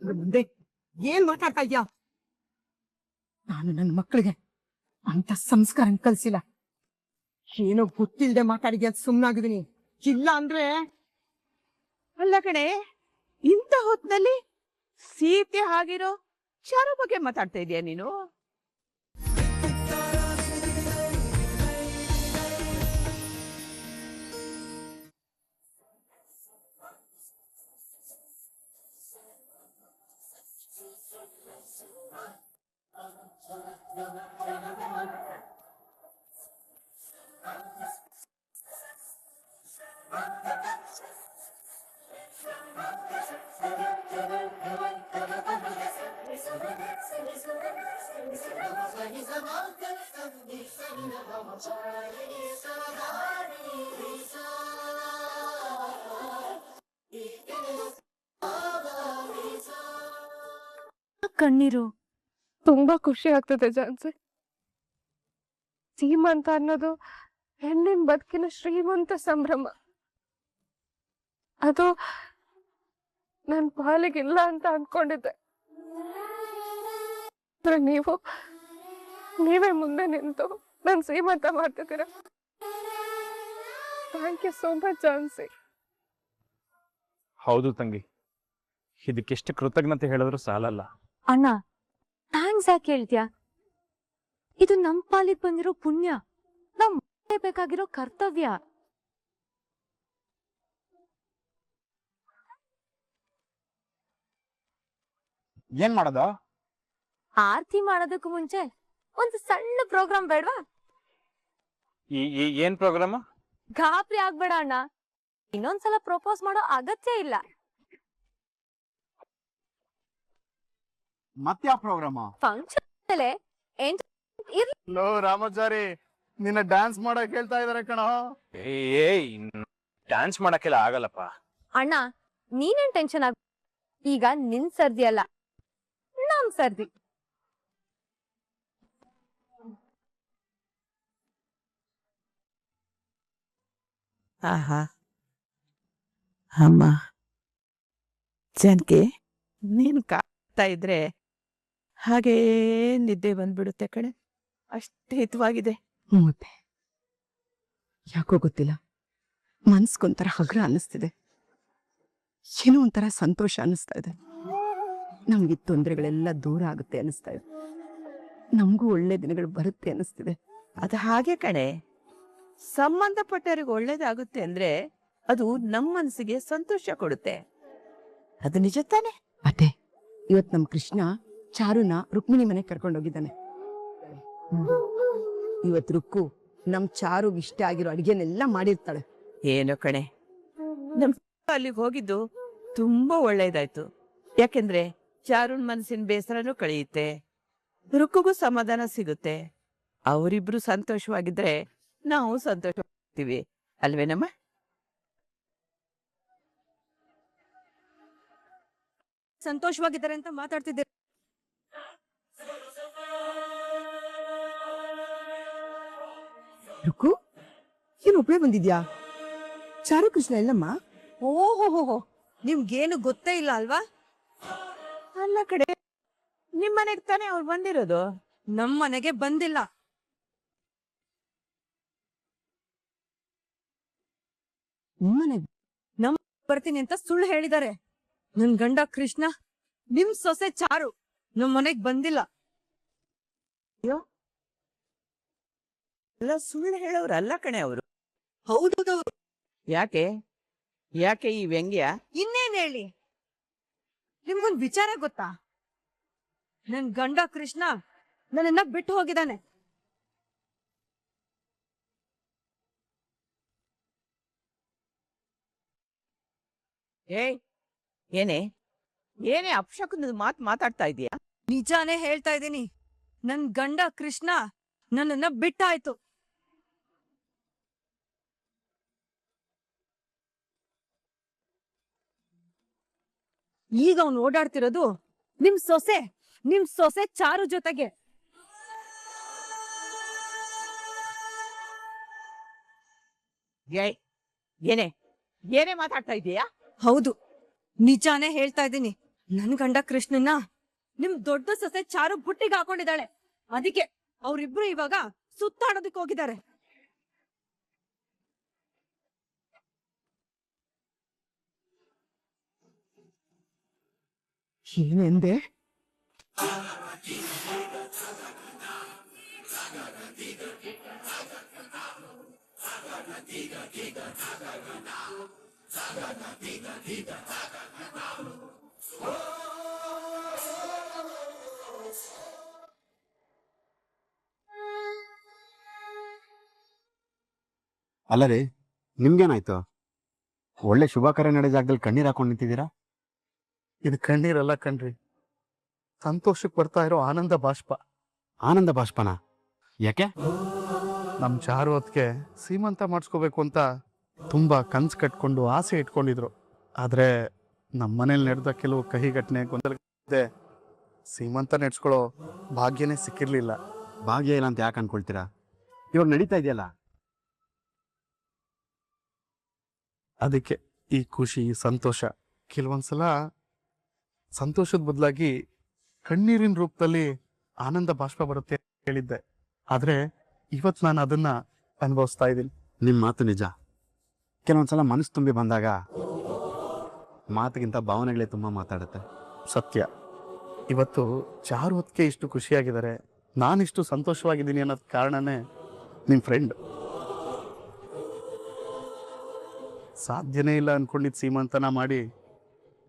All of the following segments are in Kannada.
ಮುಂದೆ ಏನ್ ಮಾತಾಡ್ತಾ ಇದ್ಯಾ? ನಾನು ನನ್ನ ಮಕ್ಕಳಿಗೆ ಅಂತ ಸಂಸ್ಕಾರ ಕಲ್ಸಿಲ್ಲ. ಏನೋ ಗೊತ್ತಿಲ್ದೆ ಮಾತಾಡಿದ್ಯಾ ಅಂತ ಸುಮ್ನಾಗಿದ್ದೀನಿ. ಇಲ್ಲ ಅಂದ್ರೆ ಅಲ್ಲ ಕಣೆ, ಇಂಥ ಹೊತ್ನಲ್ಲಿ ಸೀತೆ ಆಗಿರೋ ಚಾರು ಬಗ್ಗೆ ಮಾತಾಡ್ತಾ ಇದೀಯ ನೀನು? ಕಣ್ಣೀರು ತುಂಬಾ ಖುಷಿ ಆಗ್ತದೆ ಜಾನ್ಸಿ. ಶ್ರೀಮಂತ ಅನ್ನೋದು ಹೆಣ್ಣಿನ ಬದುಕಿನ ಶ್ರೀಮಂತ ಸಂಭ್ರಮ. ಅದು ನನ್ ಪಾಲಿಗಿಲ್ಲ ಅಂತ ಅನ್ಕೊಂಡಿದ್ದೆ. ನೀವೇ ಮುಂದೆ ನಿಂತು ನನ್ ಶ್ರೀಮಂತ ಮಾಡ್ತಿದ್ದೀರ. Thank you so much Jhansi. ಹೌದು ತಂಗಿ, ಇದಕ್ಕೆಷ್ಟು ಕೃತಜ್ಞತೆ ಹೇಳಿದ್ರು ಸಾಲಲ್ಲ. ಅಣ್ಣ, ಥ್ಯಾಂಕ್ಸ್ ಯಾಕೆ ಹೇಳ್ತೀಯ? ಇದು ನಮ್ ಪಾಲಿಗೆ ಬಂದಿರೋ ಪುಣ್ಯ, ನಮ್ ಬೇಕಾಗಿರೋ ಕರ್ತವ್ಯ. ಏನ್ ಮಾಡೋದು? ಆರತಿ ಮಾಡೋದಕ್ಕೂ ಮುಂಚೆ ಒಂದು ಸಣ್ಣ ಪ್ರೋಗ್ರಾಮ್ ಬೇಡವಾ? ಏನ್ ಪ್ರೋಗ್ರಾಮ್? ಗಾಬರಿ ಆಗ್ಬೇಡ ಅಣ್ಣ, ಇನ್ನೊಂದ್ಸಲ ಪ್ರಪೋಸ್ ಮಾಡೋ ಅಗತ್ಯ ಇಲ್ಲ. ಮತ್ತ್ಯಾ ಪ್ರೋಗ್ರಾಮ? ಫಂಕ್ಷನ್ ಮೇಲೆ ಲೋ ರಾಮಾಚಾರಿ, ನಿನ್ನ ಡ್ಯಾನ್ಸ್ ಮಾಡಕ್ ಹೇಳ್ತಾ ಇದಾರೆ ಕಣ. ಡ್ಯಾನ್ಸ್ ಮಾಡಕ್ಕೆಲ್ಲ ಆಗಲ್ಲಪ್ಪ. ಅಣ್ಣ, ನೀನೇನ್ ಟೆನ್ಷನ್ ಆಗ, ಈಗ ನಿನ್ ಸರ್ದಿ ಅಲ್ಲ, ನಮ್ ಸರ್ದಿ. ಆಹಾ ಅಮ್ಮ ಜಾನಕಿ, ನೀನು ಕಾಡ್ತಾ ಇದ್ರೆ ಹಾಗೇ ನಿದ್ದೆ ಬಂದ್ಬಿಡುತ್ತೆ ಕಣೆ. ಅಷ್ಟು ಹಿತವಾಗಿದೆ. ಮತ್ತೆ ಯಾಕೋ ಗೊತ್ತಿಲ್ಲ, ಮನ್ಸ್ಗೊಂಥರ ಹಗುರ ಅನ್ನಿಸ್ತಿದೆ. ಏನೋ ಒಂಥರ ಸಂತೋಷ ಅನ್ನಿಸ್ತಾ ಇದೆ. ನಮ್ಗೆ ತೊಂದರೆಗಳೆಲ್ಲ ದೂರ ಆಗುತ್ತೆ ಅನ್ನಿಸ್ತಾ ಇದೆ. ನಮಗೂ ಒಳ್ಳೆ ದಿನಗಳು ಬರುತ್ತೆ ಅನ್ನಿಸ್ತಿದೆ. ಅದು ಹಾಗೆ ಕಣೆ, ಸಂಬಂಧಪಟ್ಟವ್ರಿಗೆ ಒಳ್ಳೇದಾಗುತ್ತೆ ಅಂದ್ರೆ ಅದು ನಮ್ಮ ಮನಸ್ಸಿಗೆ ಸಂತೋಷ ಕೊಡುತ್ತೆ. ಅದು ನಿಜ ತಾನೆ? ಅತ್ತೆ, ಇವತ್ ನಮ್ ಕೃಷ್ಣ ಚಾರುನ ರುಕ್ಮಿಣಿ ಮನೆಗೆ ಕರ್ಕೊಂಡೋಗಿದ್ದಾನೆ. ಇವತ್ ರುಕ್ಕು ನಮ್ ಚಾರು ಇಷ್ಟ ಆಗಿರೋ ಅಡಿಗೆನೆಲ್ಲ ಮಾಡಿರ್ತಾಳೆ. ಏನೋ ಕಣೆ, ನಮ್ ಅಲ್ಲಿಗೆ ಹೋಗಿದ್ದು ತುಂಬಾ ಒಳ್ಳೇದಾಯ್ತು. ಯಾಕೆಂದ್ರೆ ಚಾರುನ್ ಮನಸ್ಸಿನ ಬೇಸರನೂ ಕಳೆಯುತ್ತೆ, ರುಕ್ಕುಗೂ ಸಮಾಧಾನ ಸಿಗುತ್ತೆ. ಅವರಿಬ್ರು ಸಂತೋಷವಾಗಿದ್ರೆ ನಾವು ಸಂತೋಷವಾಗ್ತೀವಿ ಅಲ್ವೇನಮ್ಮ? ಸಂತೋಷವಾಗಿದ್ದಾರೆ ಅಂತ ಮಾತಾಡ್ತಿದ್ದೀರ. ರುಕ್ಕು, ಏನ್ ಒಬ್ಳೆ ಬಂದಿದ್ಯಾ? ಚಾರು ಕೃಷ್ಣ ಎಲ್ಲಮ್ಮ? ಓಹೋ, ನಿಮ್ಗೇನು ಗೊತ್ತೇ ಇಲ್ಲ ಅಲ್ವಾ? ಅಲ್ಲ ಕಡೆ, ನಿಮ್ ಮನೆಗ್ ತಾನೇ ಅವ್ರು ಬಂದಿರೋದು. ನಮ್ ಮನೆಗೆ ಬಂದಿಲ್ಲ. ನಮ್ ಬರ್ತೀನಿ ಅಂತ ಸುಳ್ಳು ಹೇಳಿದ್ದಾರೆ. ನನ್ ಗಂಡ ಕೃಷ್ಣ, ನಿಮ್ ಸೊಸೆ ಚಾರು ನಮ್ ಮನೆಗ್ ಬಂದಿಲ್ಲ. ಎಲ್ಲ ಸುಳ್ಳು ಹೇಳೋರಲ್ಲ ಕಣೆ ಅವರು. ಹೌದು. ಯಾಕೆ ಯಾಕೆ ಈ ವ್ಯಂಗ್ಯ? ಇನ್ನೇನ್ ಹೇಳಿ, ನಿಮ್ಗೊಂದ್ ವಿಚಾರ ಗೊತ್ತಾ? ನನ್ ಗಂಡ ಕೃಷ್ಣ ನನ್ನನ್ನ ಬಿಟ್ಟು ಹೋಗಿದ್ದಾನೆ. ಏನೇ ಏನೇ ಅಪಶಕುನದ ಮಾತಾಡ್ತಾ ಇದೀಯಾ? ನಿಜಾನೇ ಹೇಳ್ತಾ ಇದ್ದೀನಿ. ನನ್ ಗಂಡ ಕೃಷ್ಣ ನನ್ನನ್ನ ಬಿಟ್ಟಾಯ್ತು. ಈಗ ಅವ್ನು ಓಡಾಡ್ತಿರೋದು ನಿಮ್ ಸೊಸೆ ಚಾರು ಜೊತೆಗೆ. ಏನೇ ಏನೇ ಮಾತಾಡ್ತಾ ಇದೀಯಾ? ಹೌದು, ನಿಜಾನೇ ಹೇಳ್ತಾ ಇದ್ದೀನಿ. ನನ್ ಗಂಡ ಕೃಷ್ಣನ್ನ ನಿಮ್ ದೊಡ್ಡ ಸೊಸೆ ಚಾರು ಬುಟ್ಟಿಗೆ ಹಾಕೊಂಡಿದ್ದಾಳೆ. ಅದಕ್ಕೆ ಅವ್ರಿಬ್ರು ಇವಾಗ ಸುತ್ತಾಡೋದಕ್ಕೆ ಹೋಗಿದ್ದಾರೆ. ಏನೆಂದೆ? ಅಲ್ಲ ರೀ, ನಿಮ್ಗೇನಾಯ್ತು? ಒಳ್ಳೆ ಶುಭ ಕಾರ್ಯ ನಡೆದ ಜಾಗದಲ್ಲಿ ಕಣ್ಣೀರ್ ಹಾಕೊಂಡು ನಿಂತಿದ್ದೀರಾ? ಇದು ಕಣ್ಣೀರಲ್ಲ ಕಣ್ರಿ, ಸಂತೋಷಕ್ಕೆ ಬರ್ತಾ ಇರೋ ಆನಂದ ಬಾಷ್ಪ. ಆನಂದ ಬಾಷ್ಪನ? ಯಾಕೆ? ನಮ್ ಚಾರು ಹೊತ್ಗೆ ಸೀಮಂತ ಮಾಡಿಸ್ಕೋಬೇಕು ಅಂತ ತುಂಬಾ ಕನ್ಸು ಕಟ್ಕೊಂಡು ಆಸೆ ಇಟ್ಕೊಂಡಿದ್ರು. ಆದ್ರೆ ನಮ್ಮ ಮನೇಲಿ ನಡೆದ ಕೆಲವು ಕಹಿ ಘಟನೆ ಗೊಂದಲ ಸೀಮಂತ ನಡೆಸ್ಕೊಳ್ಳೋ ಭಾಗ್ಯನೇ ಸಿಕ್ಕಿರ್ಲಿಲ್ಲ. ಭಾಗ್ಯ ಇಲ್ಲ ಅಂತ ಯಾಕೆ ಅನ್ಕೊಳ್ತೀರಾ? ಇವಾಗ ನಡೀತಾ ಇದೆಯಲ್ಲ. ಅದಕ್ಕೆ ಈ ಖುಷಿ ಸಂತೋಷ, ಕೆಲವೊಂದ್ಸಲ ಸಂತೋಷದ ಬದಲಾಗಿ ಕಣ್ಣೀರಿನ ರೂಪದಲ್ಲಿ ಆನಂದ ಬಾಷ್ಪ ಬರುತ್ತೆ ಹೇಳಿದ್ದೆ. ಆದ್ರೆ ಇವತ್ತು ನಾನು ಅದನ್ನ ಅನುಭವಿಸ್ತಾ ಇದ್ದೀನಿ. ನಿಮ್ ಮಾತು ನಿಜ. ಕೆಲವೊಂದ್ಸಲ ಮನಸ್ಸು ತುಂಬಿ ಬಂದಾಗ ಮಾತಿಗಿಂತ ಭಾವನೆಗಳೇ ತುಂಬಾ ಮಾತಾಡುತ್ತೆ. ಸತ್ಯ. ಇವತ್ತು ಚಾರು ಹೊತ್ತಿಗೆ ಇಷ್ಟು ಖುಷಿಯಾಗಿದ್ದಾರೆ, ನಾನಿಷ್ಟು ಸಂತೋಷವಾಗಿದ್ದೀನಿ ಅನ್ನೋದ್ ಕಾರಣನೇ ನಿಮ್ ಫ್ರೆಂಡ್. ಸಾಧ್ಯನೇ ಇಲ್ಲ ಅನ್ಕೊಂಡಿದ್ ಸೀಮಂತನ ಮಾಡಿ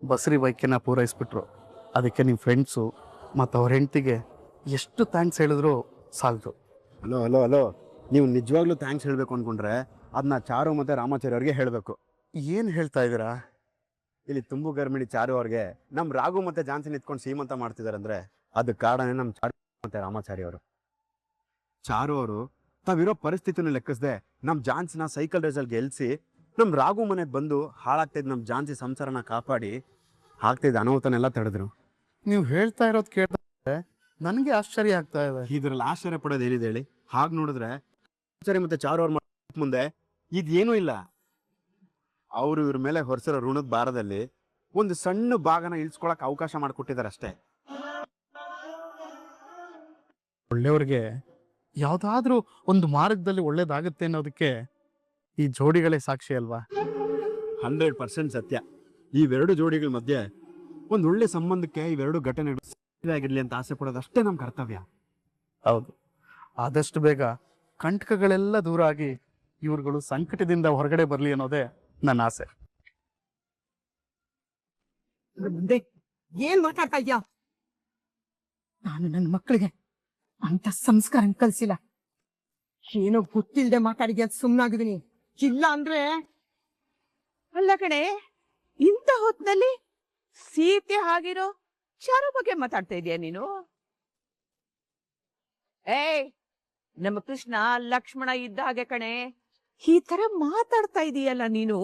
ಬಸ್ರಿ ಬೈಕನ್ನ ಪೂರೈಸ್ಬಿಟ್ರು. ಅದಕ್ಕೆ ನಿಮ್ಮ ಫ್ರೆಂಡ್ಸು ಮತ್ತು ಅವ್ರ ಹೆಂಡತಿಗೆ ಎಷ್ಟು ಥ್ಯಾಂಕ್ಸ್ ಹೇಳಿದ್ರು ಸಾಲದು. ಹಲೋ ಹಲೋ ಹಲೋ, ನೀವು ನಿಜವಾಗ್ಲೂ ಥ್ಯಾಂಕ್ಸ್ ಹೇಳ್ಬೇಕು ಅನ್ಕೊಂಡ್ರೆ ಅದನ್ನ ಚಾರು ಮತ್ತೆ ರಾಮಾಚಾರ್ಯ ಅವ್ರಿಗೆ ಹೇಳ್ಬೇಕು. ಏನು ಹೇಳ್ತಾ ಇದ್ದೀರಾ? ಇಲ್ಲಿ ತುಂಬು ಗರ್ಮಿಣಿ ಚಾರು ಅವ್ರಿಗೆ ನಮ್ ರಾಘು ಮತ್ತೆ ಜಾನ್ಸಿ ನಿಂತ್ಕೊಂಡು ಸೀಮಂತ ಮಾಡ್ತಿದಾರೆ ಅಂದ್ರೆ ಅದಕ್ಕೆ ಕಾರಣನೇ ನಮ್ ಚಾರು ಮತ್ತೆ ರಾಮಾಚಾರ್ಯ ಅವರು. ಚಾರು ಅವರು ತಾವಿರೋ ಪರಿಸ್ಥಿತಿನ ಲೆಕ್ಕಿಸದೆ ನಮ್ ಜಾನ್ಸಿನ ಸೈಕಲ್ ರೇಸಲ್ಲಿ ಗೆಲ್ಸಿ ನಮ್ ರಾಘು ಮನೆಗೆ ಬಂದು ಹಾಳಾಗ್ತಿದ್ ನಮ್ ಜಾನ್ಸಿ ಸಂಸಾರನ ಕಾಪಾಡಿ ಆಗ್ತಿದ್ದ ಅನಾಹುತನೆಲ್ಲ ತಡೆದ್ರು. ನೀವು ಹೇಳ್ತಾ ಇರೋದು ಕೇಳಿದ್ರೆ ನನಗೆ ಆಶ್ಚರ್ಯ ಆಗ್ತಾ ಇದೆ. ಇದ್ರಲ್ಲಿ ಆಶ್ಚರ್ಯ ಪಡೋದು ಏನಿದೆ ಹೇಳಿ? ಹಾಗೆ ನೋಡಿದ್ರೆ ರಾಮಾಚಾರ್ಯ ಮತ್ತೆ ಚಾರು ಅವ್ರ ಮುಂದೆ ಇದೇನೂ ಇಲ್ಲ. ಅವರು ಇವ್ರ ಮೇಲೆ ಹೊರಸಿರೋ ಋಣದ ಭಾರದಲ್ಲಿ ಒಂದು ಸಣ್ಣ ಭಾಗನ ಇಳಿಸ್ಕೊಳಕ್ ಅವಕಾಶ ಮಾಡಿಕೊಟ್ಟಿದ್ದಾರೆ ಅಷ್ಟೇ. ಒಳ್ಳೆಯವ್ರಿಗೆ ಯಾವ್ದಾದ್ರೂ ಒಂದು ಮಾರ್ಗದಲ್ಲಿ ಒಳ್ಳೇದಾಗುತ್ತೆ ಅನ್ನೋದಕ್ಕೆ ಈ ಜೋಡಿಗಳೇ ಸಾಕ್ಷಿ ಅಲ್ವಾ? 100% ಸತ್ಯ. ಇವೆರಡು ಜೋಡಿಗಳ ಮಧ್ಯೆ ಒಂದು ಒಳ್ಳೆ ಸಂಬಂಧಕ್ಕೆ ಇವೆರಡು ಘಟನೆಗಳು ಆಗಿರ್ಲಿ ಅಂತ ಆಸೆ ಪಡೋದು ಅಷ್ಟೇ ನಮ್ ಕರ್ತವ್ಯ. ಹೌದು, ಆದಷ್ಟು ಬೇಗ ಕಂಟಕಗಳೆಲ್ಲ ದೂರ ಆಗಿ ಇವ್ರುಗಳು ಸಂಕಟದಿಂದ ಹೊರಗಡೆ ಬರ್ಲಿ ಅನ್ನೋದೇ ನನ್ನ ಆಸೆ. ಮುಂದೆ ಏನ್ ಮಾತಾಡ್ತಾ ಇದ್ಯಾ? ನಾನು ನನ್ನ ಮಕ್ಕಳಿಗೆ ಅಂತ ಸಂಸ್ಕಾರ ಕಲ್ಸಿಲ್ಲ. ಏನೋ ಗೊತ್ತಿಲ್ಲದೆ ಮಾತಾಡಿದ್ಯಾ, ಸುಮ್ನಾಗಿದ್ದೀನಿ. ಇಲ್ಲ ಅಂದ್ರೆ ಅಲ್ಲ ಕಣೆ, ಇಂಥ ಹೊತ್ನಲ್ಲಿ ಸೀತೆ ಆಗಿರೋ ಚಾರು ಬಗ್ಗೆ ಮಾತಾಡ್ತಾ ಇದೀಯ ನೀನು? ಏಯ್, ನಮ್ಮ ಕೃಷ್ಣ ಲಕ್ಷ್ಮಣ ಇದ್ದ ಹಾಗೆ ಕಣೆ. ಈ ತರ ಮಾತಾಡ್ತಾ ಇದೀಯಲ್ಲ ನೀನು,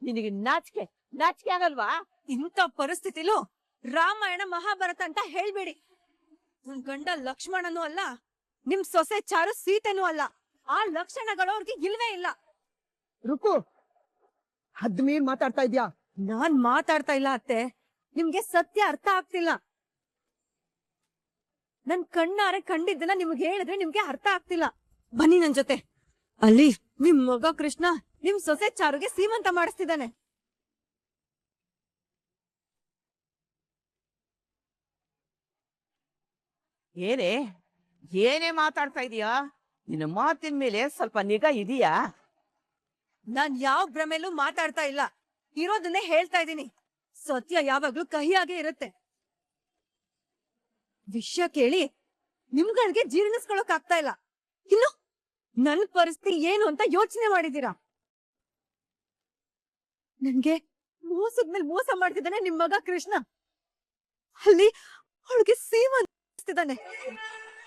ನಿನಗೆ ನಾಚಿಕೆ ನಾಚಿಕೆ ಆಗಲ್ವಾ? ಇಂಥ ಪರಿಸ್ಥಿತಿಲೂ ರಾಮಾಯಣ ಮಹಾಭಾರತ ಅಂತ ಹೇಳ್ಬೇಡಿ. ನನ್ ಗಂಡ ಲಕ್ಷ್ಮಣನೂ ಅಲ್ಲ, ನಿಮ್ ಸೊಸೆ ಚಾರು ಸೀತೆನೂ ಅಲ್ಲ. ಆ ಲಕ್ಷಣಗಳು ಅವ್ರಿಗೆ ಇಲ್ವೇ ಇಲ್ಲ. ರುಕು, ಹದ್ ಮೀರ್ ಮಾತಾಡ್ತಾ ಇದ್ಯಾ. ನಾನ್ ಮಾತಾಡ್ತಾ ಇಲ್ಲ ಅತ್ತೆ, ನಿಮ್ಗೆ ಸತ್ಯ ಅರ್ಥ ಆಗ್ತಿಲ್ಲ. ನನ್ ಕಣ್ಣಾರೆ ಕಂಡಿದ್ದನ್ನ ನಿಮ್ಗೆ ಹೇಳಿದ್ರೆ ನಿಮ್ಗೆ ಅರ್ಥ ಆಗ್ತಿಲ್ಲ. ಬನ್ನಿ ನನ್ ಜೊತೆ. ಅಲ್ಲಿ ನಿಮ್ ಮಗ ಕೃಷ್ಣ ನಿಮ್ ಸೊಸೆ ಚಾರುಗೆ ಸೀಮಂತ ಮಾಡಿಸ್ತಿದ್ದಾನೆ. ಏನೇ ಏನೇ ಮಾತಾಡ್ತಾ ಇದೀಯಾ? ನಿನ್ನ ಮಾತಿನ ಮೇಲೆ ಸ್ವಲ್ಪ ನಿಗಾ ಇದೆಯಾ? ನಾನ್ ಯಾವ ಭ್ರಮೆಲ್ಲೂ ಮಾತಾಡ್ತಾ ಇಲ್ಲ, ಇರೋದನ್ನೇ ಹೇಳ್ತಾ ಇದ್ದೀನಿ. ಸತ್ಯ ಯಾವಾಗ್ಲೂ ಕಹಿಯಾಗೆ ಇರುತ್ತೆ. ವಿಷಯ ಕೇಳಿ ನಿಮ್ಗಳಿಗೆ ಜೀರ್ಣಿಸ್ಕೊಳಕ್ ಆಗ್ತಾ ಇಲ್ಲ. ಇನ್ನು ನನ್ ಪರಿಸ್ಥಿತಿ ಏನು ಅಂತ ಯೋಚನೆ ಮಾಡಿದೀರಾ? ನನ್ಗೆ ಮೋಸದ್ಮೇಲೆ ಮೋಸ ಮಾಡ್ತಿದ್ದಾನೆ ನಿಮ್ ಮಗ ಕೃಷ್ಣ. ಅಲ್ಲಿ ಅವಳಿಗೆ ಸೀಮಂತಿದ್ದಾನೆ.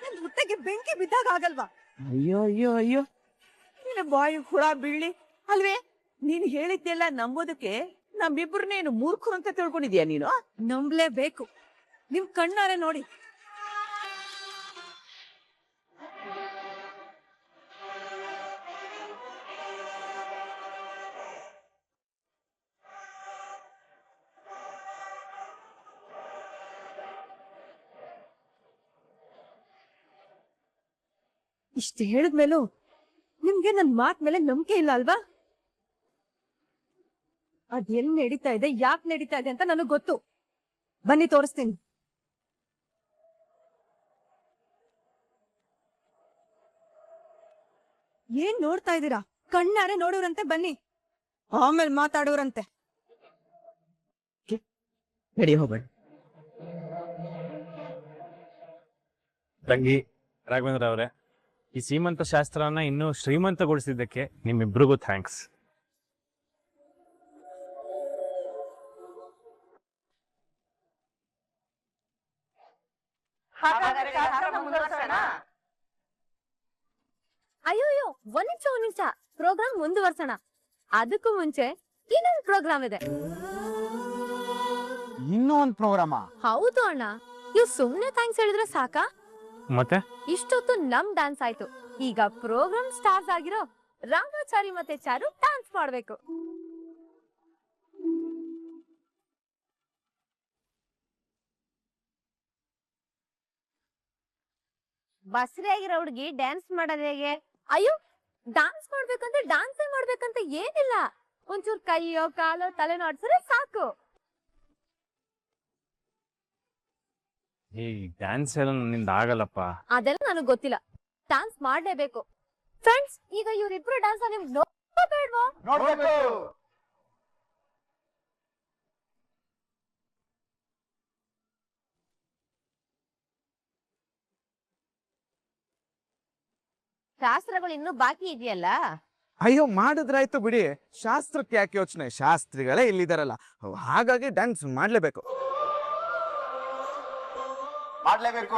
ನನ್ ಹೊಟ್ಟೆಗೆ ಬೆಂಕಿ ಬಿದ್ದಾಗ ಆಗಲ್ವಾ? ಅಯ್ಯೋ ಅಯ್ಯೋ ಅಯ್ಯೋ, ನಿನ್ನ ಬಾಯಿ ಹುಳ ಬೀಳಿ ಅಲ್ವೇ? ನೀನ್ ಹೇಳಿದ್ದೆಲ್ಲ ನಂಬೋದಕ್ಕೆ ನಮ್ಮಿಬ್ಬರನ್ನೇನು ಮೂರ್ಖರು ಅಂತ ತಿಳ್ಕೊಂಡಿದ್ಯಾ ನೀನು? ನಂಬ್ಲೇಬೇಕು. ನಿಮ್ ಕಣ್ಣಾರೆ ನೋಡಿ. ಇಷ್ಟು ಹೇಳಿದ್ಮೇಲೂ ನಿಮ್ಗೆ ನನ್ ಮಾತ್ ಮೇಲೆ ನಂಬಿಕೆ ಇಲ್ಲ ಅಲ್ವಾ? ಅದ್ ಎಲ್ ನಡೀತಾ ಇದೆ, ಯಾಕೆ ನಡೀತಾ ಇದೆ ಅಂತ ನನಗ್ ಗೊತ್ತು. ಬನ್ನಿ ತೋರಿಸ್ತೀನಿ. ಏನ್ ನೋಡ್ತಾ ಇದ್ದೀರಾ? ಕಣ್ಣಾರೆ ನೋಡೋರಂತೆ, ಬನ್ನಿ ಆಮೇಲೆ ಮಾತಾಡೋರಂತೆ. ನಡಿ ಹೋಗೋಣ. ತಂಗಿ ರಾಘವೇಂದ್ರ ಅವರೇ, ಈ ಸೀಮಂತ ಶಾಸ್ತ್ರನ ಇನ್ನೂ ಶ್ರೀಮಂತಗೊಳಿಸಿದ್ದಕ್ಕೆ ನಿಮ್ಮಿಬ್ರಿಗೂ ಥ್ಯಾಂಕ್ಸ್. ಅಯ್ಯೋ ಒಂದ್ ನಿಮಿಷ ಪ್ರೋಗ್ರಾಮ್ ಮುಂದುವರ್ಸೋಣ. ಅದಕ್ಕೂ ಮುಂಚೆ ಇನ್ನೊಂದು ಪ್ರೋಗ್ರಾಮ್ ಇದೆ. ಇನ್ನೂ ಒಂದು ಪ್ರೋಗ್ರಾಮ? ಹೌದು ಅಣ್ಣ. ನೀವು ಸುಮ್ನೆ ಥ್ಯಾಂಕ್ಸ್ ಹೇಳಿದ್ರೆ ಸಾಕಾ? ಮತ್ತೆ ಇಷ್ಟೊತ್ತು ನಮ್ ಡ್ಯಾನ್ಸ್ ಆಯ್ತು, ಈಗ ಪ್ರೋಗ್ರಾಮ್ ಸ್ಟಾರ್ಟ್ ಆಗಿರೋ ರಾಮಾಚಾರಿ ಮತ್ತೆ ಚಾರು ಡ್ಯಾನ್ಸ್ ಮಾಡ್ಬೇಕು. ಬಸ್ರಿ ಆಗಿರೋ ಹುಡುಗಿ ಡ್ಯಾನ್ಸ್ ಮಾಡೋದು ಹೇಗೆ? ಅಯ್ಯೋ, ಡ್ಯಾನ್ಸ್ ಮಾಡ್ಬೇಕಂದ್ರೆ ಡ್ಯಾನ್ಸೇ ಮಾಡ್ಬೇಕಂತ ಏನಿಲ್ಲ. ಒಂಚೂರು ಕೈಯೋ ಕಾಲೋ ತಲೆನೋ ಆಡ್ಸಿದ್ರೆ ಸಾಕು. ಈ ಡ್ಯಾನ್ಸ್ ಎಲ್ಲ ನನ್ನಿಂದ ಆಗಲ್ಲಪ್ಪ. ಅದೆಲ್ಲ ನನಗ್ ಗೊತ್ತಿಲ್ಲ, ಡ್ಯಾನ್ಸ್ ಮಾಡ್ಲೇಬೇಕು. ಫ್ರೆಂಡ್ಸ್, ಈಗ ಇವ್ರಿಬ್ರು ಡ್ಯಾನ್ಸ್ ನಿಮ್ಗೆ ನೋಡ್ಬೇಡ್ವಾ? ಶಾಸ್ತ್ರಗಳು ಇನ್ನೂ ಬಾಕಿ ಇದೆಯಲ್ಲ. ಅಯ್ಯೋ, ಮಾಡಿದ್ರಾಯ್ತು ಬಿಡಿ, ಶಾಸ್ತ್ರಕ್ಕೆ ಯಾಕೆ ಯೋಚನೆ? ಶಾಸ್ತ್ರಿಗಳೇ ಇಲ್ಲಿದಾರಲ್ಲ, ಹಾಗಾಗಿ ಡ್ಯಾನ್ಸ್ ಮಾಡ್ಲೇಬೇಕು. ಮಾಡ್ಲೇಬೇಕು.